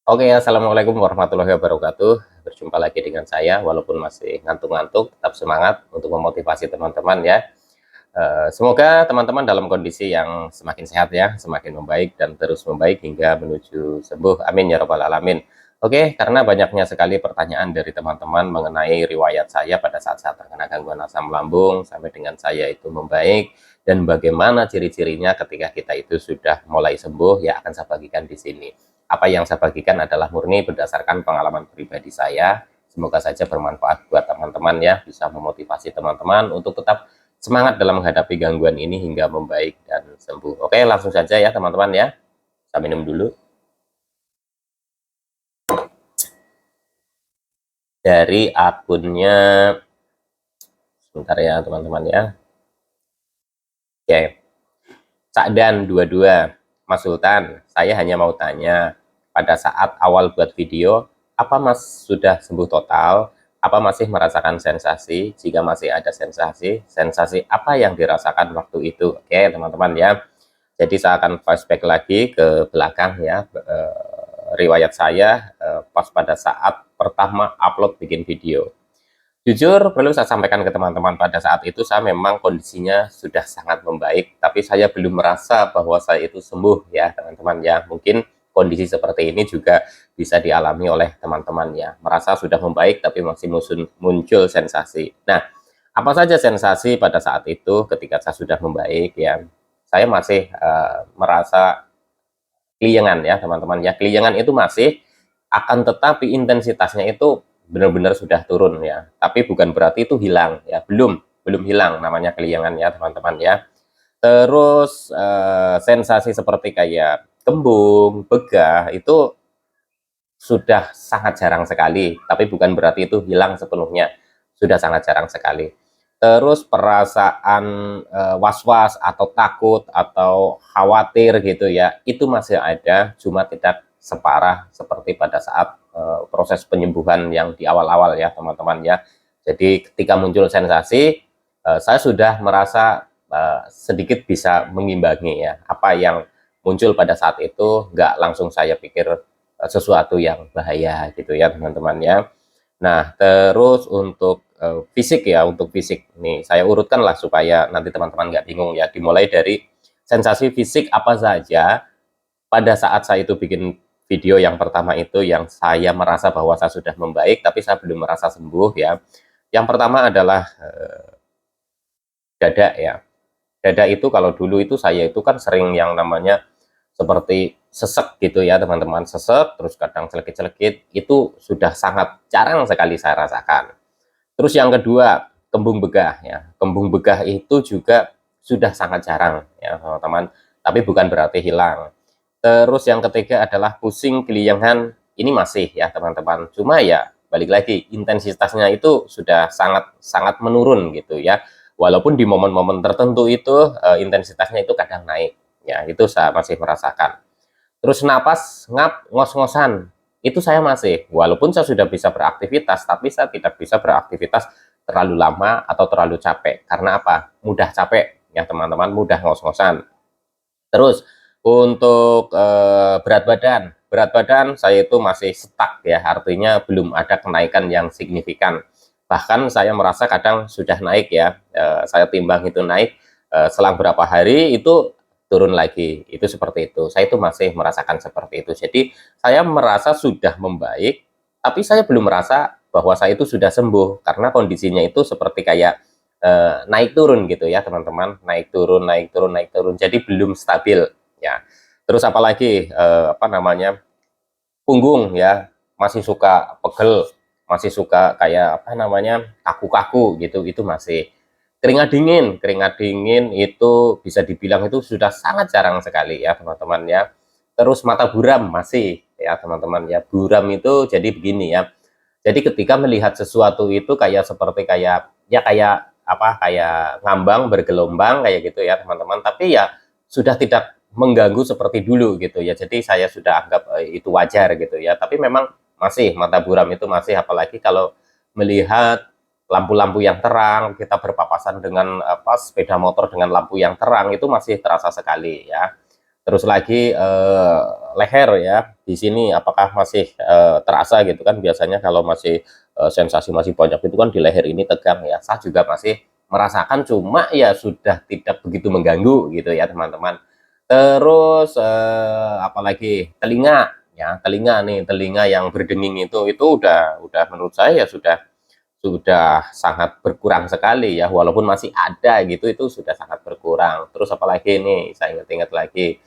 Oke, assalamualaikum warahmatullahi wabarakatuh. Berjumpa lagi dengan saya, walaupun masih ngantuk-ngantuk, tetap semangat untuk memotivasi teman-teman ya. Semoga teman-teman dalam kondisi yang semakin sehat ya, semakin membaik dan terus membaik hingga menuju sembuh. Amin ya robbal alamin. Oke, karena banyaknya sekali pertanyaan dari teman-teman mengenai riwayat saya pada saat-saat terkena gangguan asam lambung sampai dengan saya itu membaik dan bagaimana ciri-cirinya ketika kita itu sudah mulai sembuh ya akan saya bagikan di sini. Apa yang saya bagikan adalah murni berdasarkan pengalaman pribadi saya. Semoga saja bermanfaat buat teman-teman ya, bisa memotivasi teman-teman untuk tetap semangat dalam menghadapi gangguan ini hingga membaik dan sembuh. Oke, langsung saja ya teman-teman ya. Saya minum dulu. Dari akunnya, sebentar ya teman-teman ya. Oke, Cakdan 22. Mas Sultan, saya hanya mau tanya, pada saat awal buat video, apa Mas sudah sembuh total? Apa masih merasakan sensasi? Jika masih ada sensasi, sensasi apa yang dirasakan waktu itu? Oke, teman-teman ya. Jadi saya akan flashback lagi ke belakang ya, riwayat saya pas pada saat pertama upload bikin video. Jujur, perlu saya sampaikan ke teman-teman, pada saat itu saya memang kondisinya sudah sangat membaik, tapi saya belum merasa bahwa saya itu sembuh ya teman-teman ya. Mungkin kondisi seperti ini juga bisa dialami oleh teman-teman ya. Merasa sudah membaik tapi masih muncul sensasi. Nah, apa saja sensasi pada saat itu ketika saya sudah membaik ya? Saya masih merasa keliengan ya teman-teman ya. Keliengan itu masih, akan tetapi intensitasnya itu benar-benar sudah turun ya. Tapi bukan berarti itu hilang ya, belum hilang namanya keliengan ya teman-teman ya. Terus sensasi seperti kayak kembung, begah itu sudah sangat jarang sekali, tapi bukan berarti itu hilang sepenuhnya, sudah sangat jarang sekali. Terus perasaan was-was atau takut atau khawatir gitu ya, itu masih ada, cuma tidak separah seperti pada saat proses penyembuhan yang di awal-awal ya teman-teman ya. Jadi ketika muncul sensasi, saya sudah merasa sedikit bisa mengimbangi ya, apa yang muncul pada saat itu nggak langsung saya pikir sesuatu yang bahaya gitu ya teman-teman ya. Nah, terus untuk fisik ya, untuk fisik nih saya urutkan lah supaya nanti teman-teman nggak bingung ya. Dimulai dari sensasi fisik apa saja pada saat saya itu bikin video yang pertama itu yang saya merasa bahwa saya sudah membaik tapi saya belum merasa sembuh ya. Yang pertama adalah dada ya. Dada itu kalau dulu itu saya itu kan sering yang namanya seperti sesek gitu ya teman-teman, sesek terus kadang celekit-celekit, itu sudah sangat jarang sekali saya rasakan. Terus yang kedua, kembung begah ya. Kembung begah itu juga sudah sangat jarang ya teman-teman, tapi bukan berarti hilang. Terus yang ketiga adalah pusing keliengan, ini masih ya teman-teman, cuma ya balik lagi intensitasnya itu sudah sangat sangat menurun gitu ya. Walaupun di momen-momen tertentu itu intensitasnya itu kadang naik ya, itu saya masih merasakan. Terus napas ngap ngos-ngosan, itu saya masih, walaupun saya sudah bisa beraktivitas tapi saya tidak bisa beraktivitas terlalu lama atau terlalu capek. Karena apa? Mudah capek ya teman-teman, mudah ngos-ngosan. Terus untuk berat badan saya itu masih stuck ya, artinya belum ada kenaikan yang signifikan. Bahkan saya merasa kadang sudah naik ya, saya timbang itu naik, selang berapa hari itu turun lagi, itu seperti itu. Saya itu masih merasakan seperti itu. Jadi saya merasa sudah membaik, tapi saya belum merasa bahwa saya itu sudah sembuh karena kondisinya itu seperti kayak naik turun gitu ya teman-teman, naik turun naik turun naik turun, jadi belum stabil ya. Terus apalagi apa namanya, punggung ya masih suka pegel, masih suka kayak apa namanya, kaku-kaku gitu, itu masih. Keringat dingin itu bisa dibilang itu sudah sangat jarang sekali ya teman-teman ya. Terus mata buram masih ya teman-teman ya. Buram itu jadi begini ya, jadi ketika melihat sesuatu itu kayak seperti kayak ya kayak apa, kayak ngambang bergelombang kayak gitu ya teman-teman, tapi ya sudah tidak mengganggu seperti dulu gitu ya. Jadi saya sudah anggap itu wajar gitu ya. Tapi memang masih mata buram itu masih, apalagi kalau melihat lampu-lampu yang terang, kita berpapasan dengan apa sepeda motor dengan lampu yang terang, itu masih terasa sekali ya. Terus lagi leher ya, di sini apakah masih terasa gitu kan, biasanya kalau masih sensasi masih banyak itu kan di leher ini tegang ya, saya juga masih merasakan, cuma ya sudah tidak begitu mengganggu gitu ya teman-teman. Terus apalagi telinga ya, telinga nih, telinga yang berdenging itu udah menurut saya ya sudah sangat berkurang sekali ya, walaupun masih ada gitu, itu sudah sangat berkurang. Terus apalagi nih, saya ingat-ingat lagi,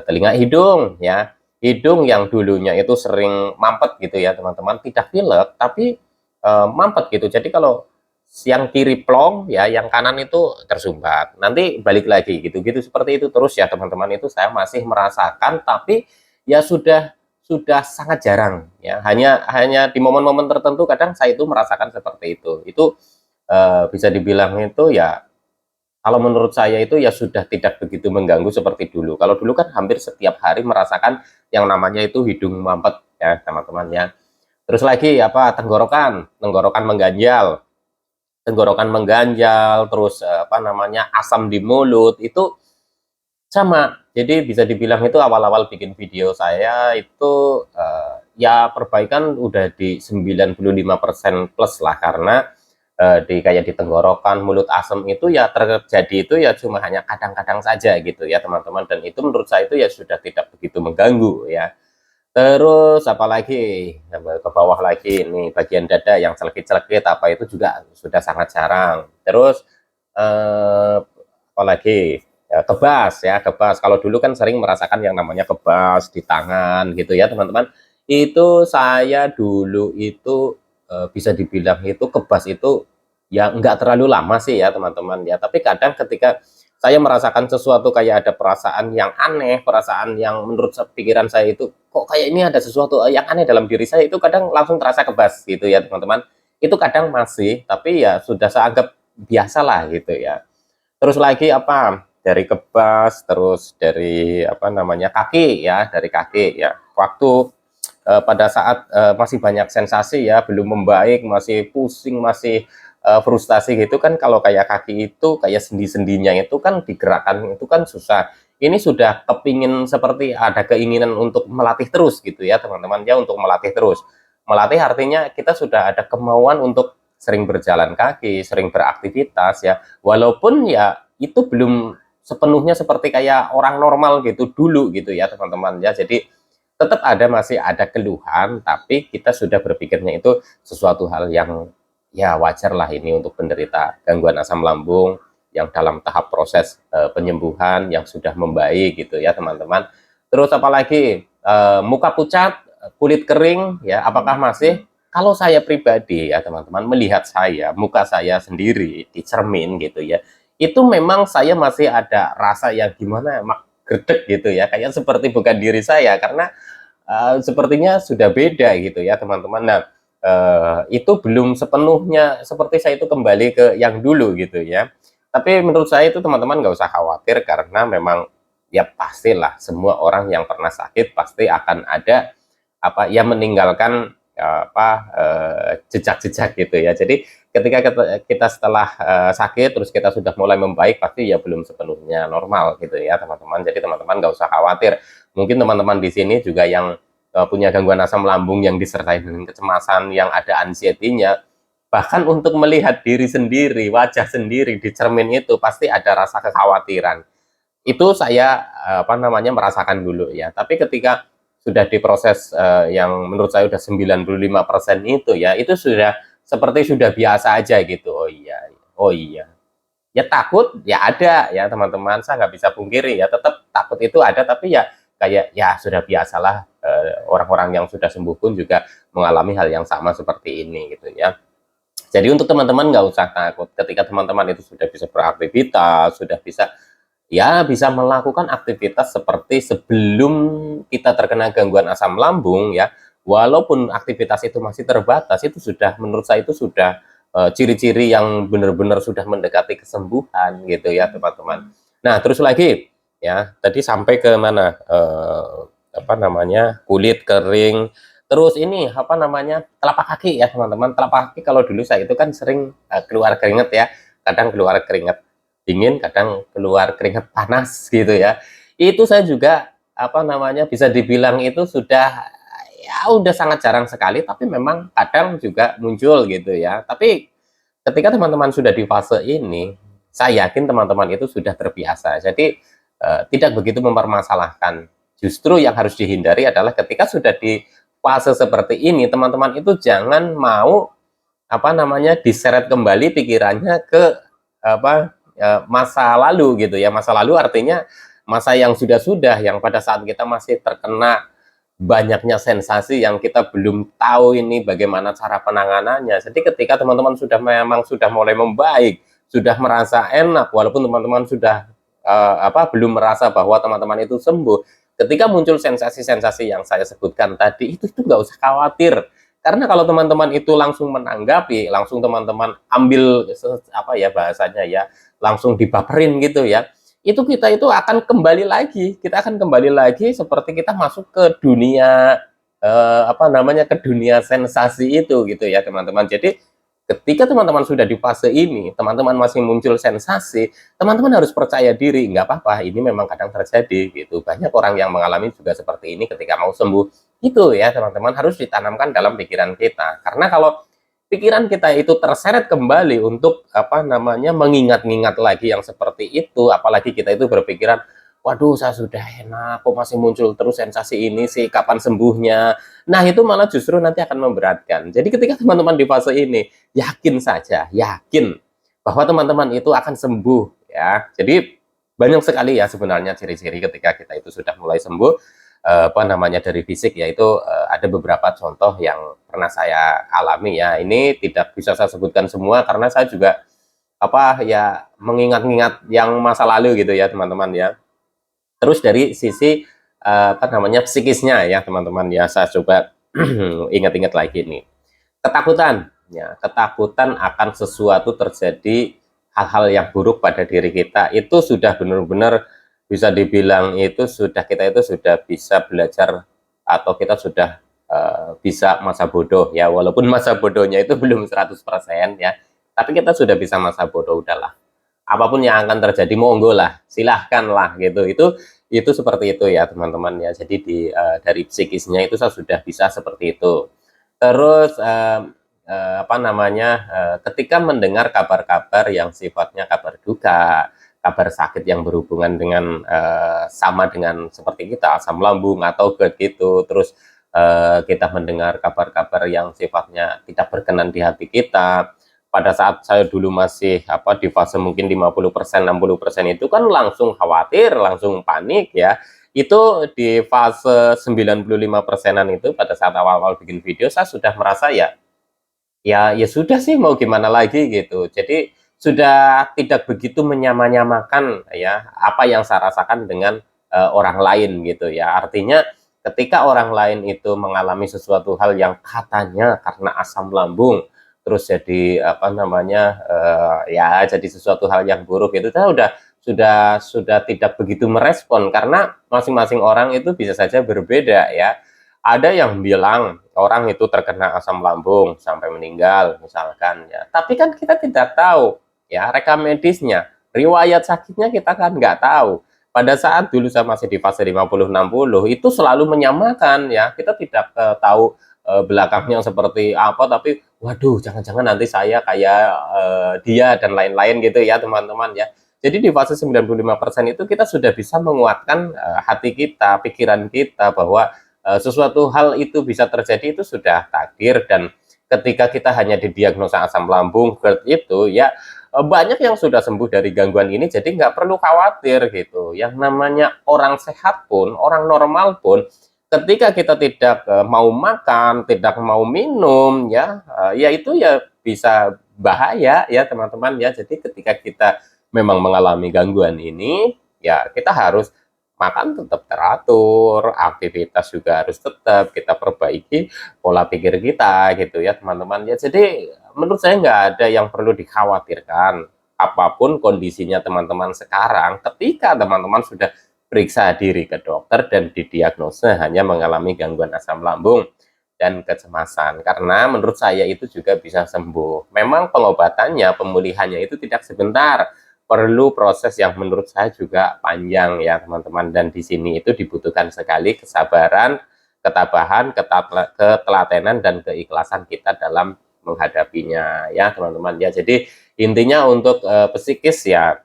telinga, hidung ya, hidung yang dulunya itu sering mampet gitu ya teman-teman, tidak pilek tapi mampet gitu. Jadi kalau yang kiri plong ya, yang kanan itu tersumbat, nanti balik lagi gitu-gitu, seperti itu terus ya teman-teman. Itu saya masih merasakan, tapi ya sudah sangat jarang ya, hanya hanya di momen-momen tertentu kadang saya itu merasakan seperti itu bisa dibilang itu ya, kalau menurut saya itu ya sudah tidak begitu mengganggu seperti dulu. Kalau dulu kan hampir setiap hari merasakan yang namanya itu hidung mampet ya teman-teman ya. Terus lagi apa, tenggorokan, tenggorokan mengganjal, tenggorokan mengganjal, terus apa namanya, asam di mulut itu sama. Jadi bisa dibilang itu awal-awal bikin video saya itu ya perbaikan udah di 95% plus lah, karena di kayak di tenggorokan, mulut asem itu ya terjadi itu ya cuma hanya kadang-kadang saja gitu ya teman-teman, dan itu menurut saya itu ya sudah tidak begitu mengganggu ya. Terus apalagi ke bawah lagi nih, bagian dada yang celekit-celekit apa itu juga sudah sangat jarang. Terus apalagi ya, kebas ya, kebas. Kalau dulu kan sering merasakan yang namanya kebas di tangan gitu ya teman-teman. Itu saya dulu itu bisa dibilang itu kebas itu ya nggak terlalu lama sih ya teman-teman ya. Tapi kadang ketika saya merasakan sesuatu, kayak ada perasaan yang aneh, perasaan yang menurut pikiran saya itu kok kayak ini ada sesuatu yang aneh dalam diri saya, itu kadang langsung terasa kebas gitu ya teman-teman. Itu kadang masih, tapi ya sudah saya anggap biasa lah gitu ya. Terus lagi apa, dari kebas, terus dari apa namanya, kaki ya, dari kaki ya. Waktu pada saat masih banyak sensasi ya, belum membaik, masih pusing, masih frustasi gitu kan, kalau kayak kaki itu kayak sendi-sendinya itu kan digerakkan itu kan susah. Ini sudah kepingin, seperti ada keinginan untuk melatih terus gitu ya teman-teman ya, untuk melatih terus. Melatih artinya kita sudah ada kemauan untuk sering berjalan kaki, sering beraktivitas ya, walaupun ya itu belum sepenuhnya seperti kayak orang normal gitu dulu gitu ya teman-teman ya. Jadi tetap ada, masih ada keluhan, tapi kita sudah berpikirnya itu sesuatu hal yang ya wajar lah ini untuk penderita gangguan asam lambung yang dalam tahap proses penyembuhan yang sudah membaik gitu ya teman-teman. Terus apalagi muka pucat, kulit kering ya, apakah masih? Kalau saya pribadi ya teman-teman, melihat saya, muka saya sendiri di cermin gitu ya, itu memang saya masih ada rasa yang gimana, mak gredeg gitu ya, kayak seperti bukan diri saya, karena sepertinya sudah beda gitu ya teman-teman. Nah, itu belum sepenuhnya seperti saya itu kembali ke yang dulu gitu ya. Tapi menurut saya itu teman-teman nggak usah khawatir, karena memang ya pastilah semua orang yang pernah sakit pasti akan ada apa ya, meninggalkan apa jejak-jejak gitu ya. Jadi ketika kita setelah sakit terus kita sudah mulai membaik, pasti ya belum sepenuhnya normal gitu ya teman-teman. Jadi teman-teman nggak usah khawatir. Mungkin teman-teman di sini juga yang punya gangguan asam lambung yang disertai dengan kecemasan, yang ada anxiety-nya, bahkan untuk melihat diri sendiri, wajah sendiri di cermin itu pasti ada rasa kekhawatiran. Itu saya apa namanya, merasakan dulu ya. Tapi ketika sudah diproses yang menurut saya udah 95% itu ya, itu sudah seperti sudah biasa aja gitu. Oh iya, oh iya. Ya takut ya ada ya teman-teman, saya nggak bisa pungkiri ya, tetap takut itu ada, tapi ya kayak ya sudah biasalah, orang-orang yang sudah sembuh pun juga mengalami hal yang sama seperti ini gitu ya. Jadi untuk teman-teman nggak usah takut, ketika teman-teman itu sudah bisa beraktivitas, sudah bisa ya bisa melakukan aktivitas seperti sebelum kita terkena gangguan asam lambung ya, walaupun aktivitas itu masih terbatas, itu sudah menurut saya itu sudah ciri-ciri yang benar-benar sudah mendekati kesembuhan gitu ya teman-teman. Nah terus lagi ya, tadi sampai ke mana, apa namanya, kulit kering, terus ini apa namanya, telapak kaki ya teman-teman. Telapak kaki kalau dulu saya itu kan sering keluar keringat ya, kadang keluar keringat dingin, kadang keluar keringat panas gitu ya. Itu saya juga apa namanya bisa dibilang itu sudah ya udah sangat jarang sekali, tapi memang kadang juga muncul gitu ya. Tapi ketika teman-teman sudah di fase ini, saya yakin teman-teman itu sudah terbiasa. Jadi tidak begitu mempermasalahkan. Justru yang harus dihindari adalah ketika sudah di fase seperti ini, teman-teman itu jangan mau apa namanya diseret kembali pikirannya ke apa masa lalu gitu ya. Masa lalu artinya masa yang sudah-sudah, yang pada saat kita masih terkena banyaknya sensasi yang kita belum tahu ini bagaimana cara penanganannya. Jadi ketika teman-teman sudah memang sudah mulai membaik, sudah merasa enak, walaupun teman-teman sudah belum merasa bahwa teman-teman itu sembuh, ketika muncul sensasi-sensasi yang saya sebutkan tadi, itu nggak usah khawatir. Karena kalau teman-teman itu langsung menanggapi, langsung teman-teman ambil apa ya bahasanya ya, langsung dibaperin gitu ya, itu kita itu akan kembali lagi, kita akan kembali lagi seperti kita masuk ke dunia apa namanya, ke dunia sensasi itu gitu ya teman-teman. Jadi ketika teman-teman sudah di fase ini, teman-teman masih muncul sensasi, teman-teman harus percaya diri, nggak apa-apa, ini memang kadang terjadi gitu. Banyak orang yang mengalami juga seperti ini ketika mau sembuh. Itu ya teman-teman harus ditanamkan dalam pikiran kita. Karena kalau pikiran kita itu terseret kembali untuk apa namanya mengingat-ingat lagi yang seperti itu, apalagi kita itu berpikiran, waduh saya sudah enak, kok masih muncul terus sensasi ini sih, kapan sembuhnya. Nah itu malah justru nanti akan memberatkan. Jadi ketika teman-teman di fase ini, yakin saja, yakin bahwa teman-teman itu akan sembuh ya. Jadi banyak sekali ya sebenarnya ciri-ciri ketika kita itu sudah mulai sembuh apa namanya dari fisik, yaitu ada beberapa contoh yang pernah saya alami ya. Ini tidak bisa saya sebutkan semua karena saya juga apa ya mengingat-ingat yang masa lalu gitu ya teman-teman ya. Terus dari sisi apa namanya psikisnya ya teman-teman ya, saya coba ingat-ingat lagi nih. Ketakutan ya, ketakutan akan sesuatu terjadi hal-hal yang buruk pada diri kita itu sudah benar-benar bisa dibilang itu sudah kita itu sudah bisa belajar atau kita sudah bisa masa bodoh ya, walaupun masa bodohnya itu belum 100% ya, tapi kita sudah bisa masa bodoh. Udahlah, apapun yang akan terjadi monggo lah, silahkan lah gitu. Itu seperti itu ya teman-teman ya. Jadi dari psikisnya itu saya sudah bisa seperti itu. Terus apa namanya ketika mendengar kabar-kabar yang sifatnya kabar duka, kabar sakit yang berhubungan dengan sama dengan seperti kita asam lambung atau GERD gitu, terus kita mendengar kabar-kabar yang sifatnya tidak berkenan di hati kita. Pada saat saya dulu masih apa di fase mungkin 50%, 60% itu kan langsung khawatir, langsung panik ya. Itu di fase 95%-an itu pada saat awal-awal bikin video saya sudah merasa ya sudah sih mau gimana lagi gitu. Jadi sudah tidak begitu menyamanyamakan ya apa yang saya rasakan dengan orang lain gitu ya. Artinya ketika orang lain itu mengalami sesuatu hal yang katanya karena asam lambung terus jadi apa namanya ya jadi sesuatu hal yang buruk, itu saya sudah tidak begitu merespon karena masing-masing orang itu bisa saja berbeda ya. Ada yang bilang orang itu terkena asam lambung sampai meninggal misalkan ya, tapi kan kita tidak tahu ya rekam medisnya, riwayat sakitnya kita kan nggak tahu. Pada saat dulu saya masih di fase 50-60 itu selalu menyamakan ya, kita tidak tahu belakangnya seperti apa, tapi waduh jangan-jangan nanti saya kayak dia dan lain-lain gitu ya teman-teman ya. Jadi di fase 95% itu kita sudah bisa menguatkan hati kita, pikiran kita bahwa sesuatu hal itu bisa terjadi itu sudah takdir. Dan ketika kita hanya didiagnosa asam lambung GERD itu ya banyak yang sudah sembuh dari gangguan ini, jadi nggak perlu khawatir gitu. Yang namanya orang sehat pun, orang normal pun, ketika kita tidak mau makan, tidak mau minum ya itu ya bisa bahaya ya teman-teman ya. Jadi ketika kita memang mengalami gangguan ini ya kita harus makan tetap teratur, aktivitas juga harus tetap kita perbaiki pola pikir kita gitu ya teman-teman ya. Jadi menurut saya nggak ada yang perlu dikhawatirkan. Apapun kondisinya teman-teman sekarang, ketika teman-teman sudah periksa diri ke dokter dan didiagnosa hanya mengalami gangguan asam lambung dan kecemasan, karena menurut saya itu juga bisa sembuh. Memang pengobatannya, pemulihannya itu tidak sebentar, perlu proses yang menurut saya juga panjang ya teman-teman, dan di sini itu dibutuhkan sekali kesabaran, ketabahan, ketelatenan dan keikhlasan kita dalam menghadapinya ya teman-teman ya. Jadi intinya untuk psikis ya,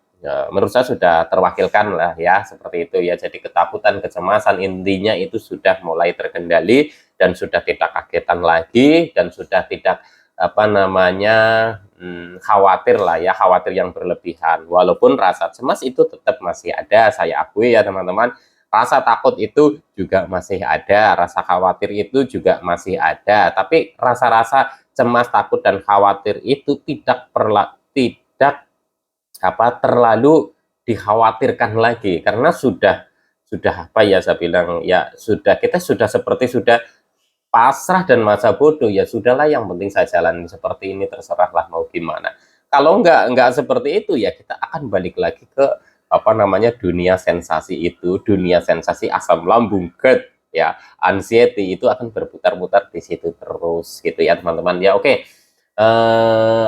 menurut saya sudah terwakilkan lah ya, seperti itu ya. Jadi ketakutan, kecemasan intinya itu sudah mulai terkendali dan sudah tidak kagetan lagi, dan sudah tidak apa namanya khawatir lah ya, khawatir yang berlebihan. Walaupun rasa cemas itu tetap masih ada, saya akui ya teman-teman. Rasa takut itu juga masih ada, rasa khawatir itu juga masih ada, tapi rasa-rasa cemas, takut dan khawatir itu tidak terlalu dikhawatirkan lagi, karena sudah apa ya, saya bilang ya, kita sudah seperti sudah pasrah dan masa bodoh, ya sudahlah, yang penting saya jalani seperti ini, terserahlah mau gimana. Kalau enggak seperti itu ya, kita akan balik lagi ke apa namanya, dunia sensasi itu, dunia sensasi asam lambung, GERD ya, anxiety itu akan berputar-putar di situ terus gitu ya teman-teman ya. Oke.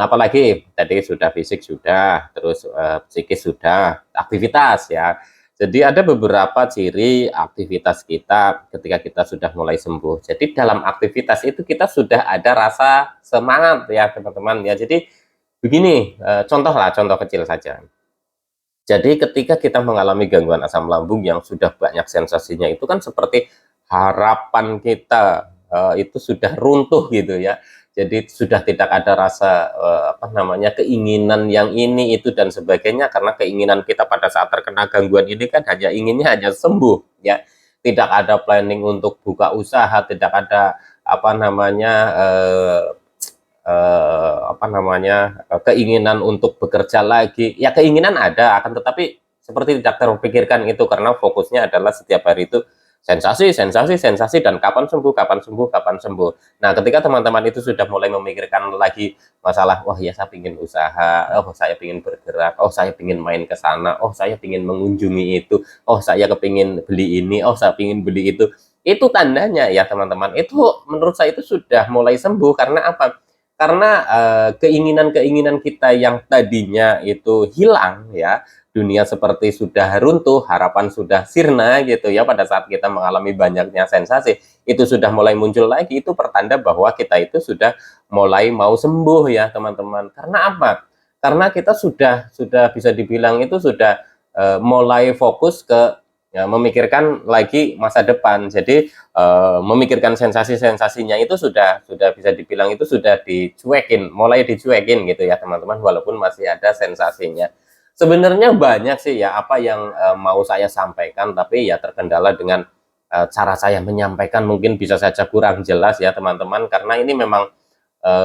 Apalagi tadi sudah fisik, sudah terus psikis, sudah aktivitas ya. Jadi ada beberapa ciri aktivitas kita ketika kita sudah mulai sembuh. Jadi dalam aktivitas itu kita sudah ada rasa semangat ya teman-teman ya. Jadi begini, contoh kecil saja. Jadi ketika kita mengalami gangguan asam lambung yang sudah banyak sensasinya, itu kan seperti harapan kita itu sudah runtuh gitu ya. Jadi sudah tidak ada rasa apa namanya, keinginan yang ini itu dan sebagainya, karena keinginan kita pada saat terkena gangguan ini kan inginnya hanya sembuh ya. Tidak ada planning untuk buka usaha, tidak ada apa namanya keinginan untuk bekerja lagi. Ya keinginan ada, akan tetapi seperti tidak terpikirkan itu, karena fokusnya adalah setiap hari itu sensasi, sensasi, sensasi, dan kapan sembuh, kapan sembuh, kapan sembuh. Nah, ketika teman-teman itu sudah mulai memikirkan lagi masalah, wah ya saya ingin usaha, oh saya ingin bergerak, oh saya ingin main ke sana, oh saya ingin mengunjungi itu, oh saya kepingin beli ini, oh saya ingin beli itu tandanya ya teman-teman, itu menurut saya itu sudah mulai sembuh. Karena apa? Karena keinginan-keinginan kita yang tadinya itu hilang ya, dunia seperti sudah runtuh, harapan sudah sirna gitu ya, pada saat kita mengalami banyaknya sensasi, itu sudah mulai muncul lagi, itu pertanda bahwa kita itu sudah mulai mau sembuh ya teman-teman. Karena apa? Karena kita sudah bisa dibilang itu sudah mulai fokus ke ya, memikirkan lagi masa depan. Jadi memikirkan sensasi-sensasinya itu sudah bisa dibilang itu sudah dicuekin, mulai dicuekin gitu ya teman-teman, walaupun masih ada sensasinya. Sebenarnya banyak sih ya apa yang mau saya sampaikan, tapi ya terkendala dengan cara saya menyampaikan mungkin bisa saja kurang jelas ya teman-teman, karena ini memang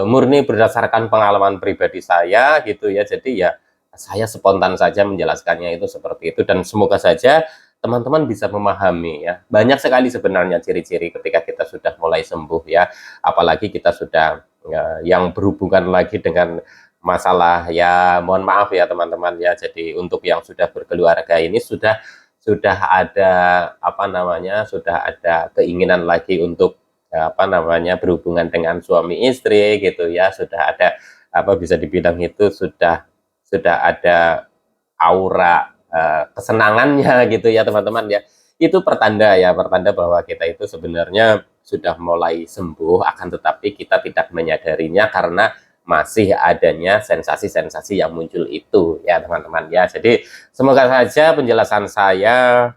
murni berdasarkan pengalaman pribadi saya gitu ya. Jadi ya saya spontan saja menjelaskannya itu seperti itu, dan semoga saja teman-teman bisa memahami ya. Banyak sekali sebenarnya ciri-ciri ketika kita sudah mulai sembuh ya, apalagi kita sudah yang berhubungan lagi dengan masalah ya, mohon maaf ya teman-teman ya. Jadi untuk yang sudah berkeluarga ini sudah ada apa namanya, sudah ada keinginan lagi untuk apa namanya, berhubungan dengan suami istri gitu ya, sudah ada apa, bisa dibilang itu sudah ada aura kesenangannya gitu ya teman-teman ya. Itu pertanda ya, pertanda bahwa kita itu sebenarnya sudah mulai sembuh, akan tetapi kita tidak menyadarinya karena masih adanya sensasi-sensasi yang muncul itu ya teman-teman ya. Jadi semoga saja penjelasan saya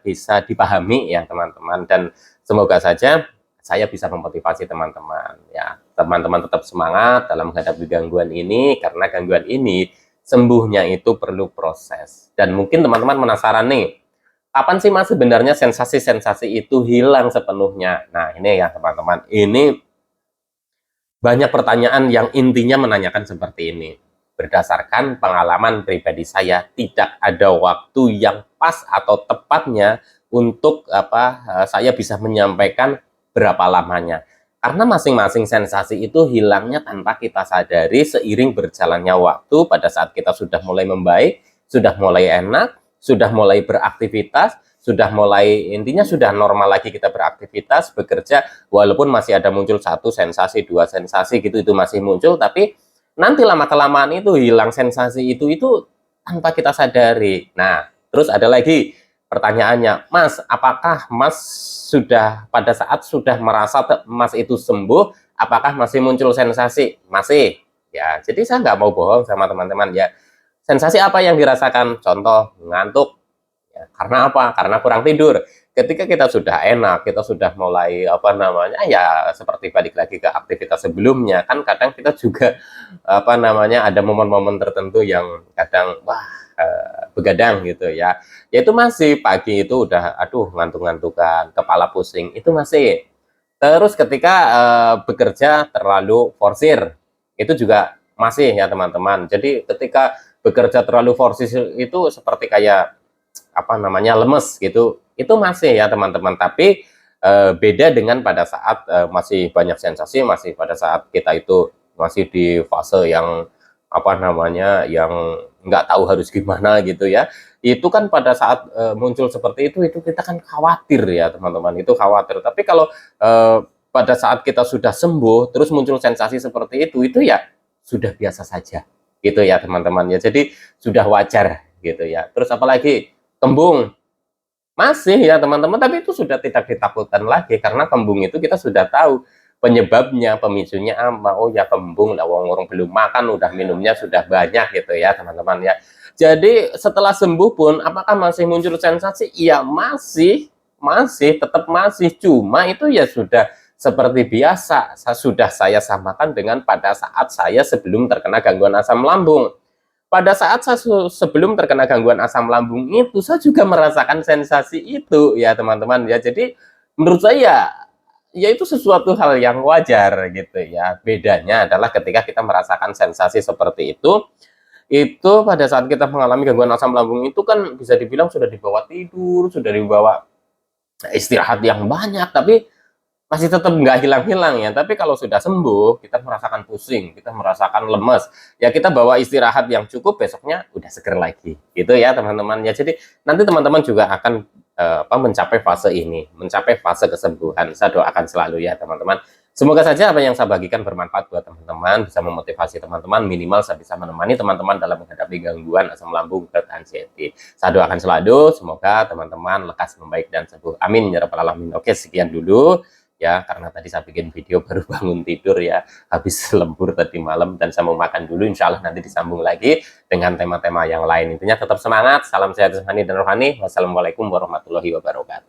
bisa dipahami ya teman-teman, dan semoga saja saya bisa memotivasi teman-teman ya. Teman-teman tetap semangat dalam menghadapi gangguan ini, karena gangguan ini sembuhnya itu perlu proses. Dan mungkin teman-teman penasaran nih, kapan sih mas sebenarnya sensasi-sensasi itu hilang sepenuhnya? Nah ini ya teman-teman, ini banyak pertanyaan yang intinya menanyakan seperti ini. Berdasarkan pengalaman pribadi saya, tidak ada waktu yang pas atau tepatnya untuk saya bisa menyampaikan berapa lamanya. Karena masing-masing sensasi itu hilangnya tanpa kita sadari seiring berjalannya waktu. Pada saat kita sudah mulai membaik, sudah mulai enak, sudah mulai beraktivitas, sudah mulai, intinya sudah normal lagi kita beraktivitas, bekerja, walaupun masih ada muncul satu sensasi, dua sensasi gitu, itu masih muncul, tapi nanti lama-kelamaan itu hilang sensasi itu tanpa kita sadari. Nah, terus ada lagi pertanyaannya, Mas, apakah Mas sudah pada saat sudah merasa Mas itu sembuh, apakah masih muncul sensasi? Masih. Ya, jadi saya nggak mau bohong sama teman-teman ya. Sensasi apa yang dirasakan? Contoh, ngantuk. Ya, karena apa? Karena kurang tidur. Ketika kita sudah enak, kita sudah mulai apa namanya ya seperti balik lagi ke aktivitas sebelumnya, kan kadang kita juga apa namanya ada momen-momen tertentu yang kadang wah begadang gitu ya. Yaitu masih pagi itu udah aduh ngantuk-ngantukan, kepala pusing, itu masih. Terus ketika bekerja terlalu forsir, itu juga masih ya teman-teman. Jadi ketika bekerja terlalu forsir itu seperti kayak apa namanya lemes gitu, itu masih ya teman-teman. Tapi beda dengan pada saat masih banyak sensasi, masih pada saat kita itu masih di fase yang apa namanya yang nggak tahu harus gimana gitu ya. Itu kan pada saat muncul seperti itu kita kan khawatir ya teman-teman, itu khawatir. Tapi kalau pada saat kita sudah sembuh terus muncul sensasi seperti itu ya sudah biasa saja gitu ya teman-teman ya. Jadi sudah wajar gitu ya. Terus apalagi kembung masih ya teman-teman, tapi itu sudah tidak ditakutkan lagi karena kembung itu kita sudah tahu penyebabnya, pemicunya apa. Oh ya kembung, lah orang belum makan udah minumnya sudah banyak gitu ya teman-teman ya. Jadi setelah sembuh pun apakah masih muncul sensasi? Iya masih tetap masih, cuma itu ya sudah seperti biasa. Sudah saya samakan dengan pada saat saya sebelum terkena gangguan asam lambung. Pada saat saya sebelum terkena gangguan asam lambung itu, saya juga merasakan sensasi itu ya teman-teman ya. Jadi menurut saya, ya itu sesuatu hal yang wajar gitu ya. Bedanya adalah ketika kita merasakan sensasi seperti itu pada saat kita mengalami gangguan asam lambung itu kan bisa dibilang sudah dibawa tidur, sudah dibawa istirahat yang banyak, tapi masih tetap nggak hilang-hilang ya. Tapi kalau sudah sembuh, kita merasakan pusing, kita merasakan lemes, ya kita bawa istirahat yang cukup, besoknya udah seger lagi gitu ya teman-teman ya. Jadi nanti teman-teman juga akan mencapai fase ini, mencapai fase kesembuhan. Saya doakan selalu ya teman-teman. Semoga saja apa yang saya bagikan bermanfaat buat teman-teman, bisa memotivasi teman-teman, minimal saya bisa menemani teman-teman dalam menghadapi gangguan asam lambung dan anxiety. Saya doakan selalu, semoga teman-teman lekas membaik dan sembuh. Amin ya rabbal alamin. Oke, sekian dulu ya, karena tadi saya bikin video baru bangun tidur ya, habis lembur tadi malam, dan saya mau makan dulu. Insya Allah nanti disambung lagi dengan tema-tema yang lain. Intinya tetap semangat, salam sehat jasmani dan rohani. Wassalamualaikum warahmatullahi wabarakatuh.